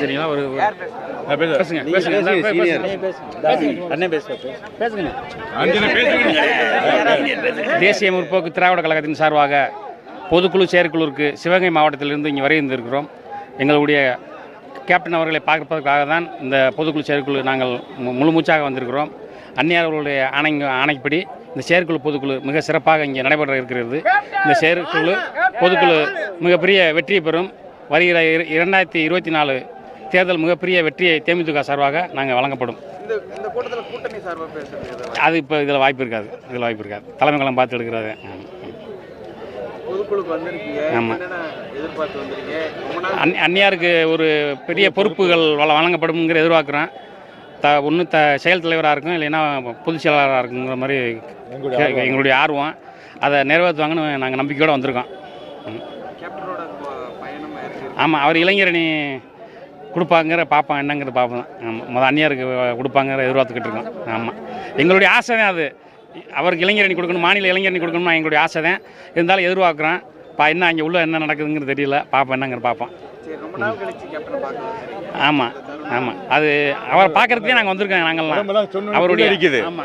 சரிங்களா? ஒரு பேசுங்க தேசிய முற்போக்கு திராவிட கழகத்தின் சார்பாக பொதுக்குழு செயற்குழுவிற்கு சிவகங்கை மாவட்டத்திலிருந்து இங்கே வருகின்றிருக்கிறோம். எங்களுடைய கேப்டன் அவர்களை பார்ப்பதற்காக தான் இந்த பொதுக்குழு செயற்குழு நாங்கள் முழு மூச்சாக வந்திருக்கிறோம். அந்நியார் அவர்களுடைய ஆணைப்படி இந்த செயற்குழு பொதுக்குழு மிக சிறப்பாக இங்கே நடைபெற இருக்கிறது. இந்த செயற்குழு பொதுக்குழு மிகப்பெரிய வெற்றியை பெறும். வருகிற 2024 தேர்தல் மிகப்பெரிய வெற்றியை தேமுதிக சார்பாக நாங்கள் வழங்கப்படும். அது இப்போ இதில் வாய்ப்பு இருக்காது. தலைமை கழகம் பார்த்து எடுக்கிறது. ஆமாம், அந்நியாருக்கு ஒரு பெரிய பொறுப்புகள் வழங்கப்படும்ங்கிற எதிர்பார்க்குறோம். ஒன்று செயல் தலைவராக இருக்கும், இல்லைன்னா பொதுச் செயலாளராக இருக்குங்கிற மாதிரி எங்களுடைய ஆர்வம். அதை நிறைவேற்றுவாங்கன்னு நாங்கள் நம்பிக்கையோடு வந்திருக்கோம். ஆமாம், அவர் இளைஞரணி கொடுப்பாங்கிற பார்ப்போம், என்னங்கிறது பார்ப்போம். ஆமாம், அந்நியாருக்கு கொடுப்பாங்கிற எதிர்பார்த்துக்கிட்டு இருக்கோம். ஆமாம், எங்களுடைய ஆசை தான் அது. அவருக்கு இளைஞரணி கொடுக்கணும், மாநில இளைஞரணி கொடுக்கணும்னா எங்களுடைய ஆசை தான். இருந்தாலும் எதிர்பார்க்குறோம். என்ன அங்கே உள்ள என்ன நடக்குதுங்கிறது தெரியல, பார்ப்போம், என்னங்கிற பார்ப்போம். ஆமாம், அது அவரை பார்க்கறதுக்கே நாங்கள் வந்திருக்கோம். நாங்கள்லாம் அவருடைய ஆமாம்.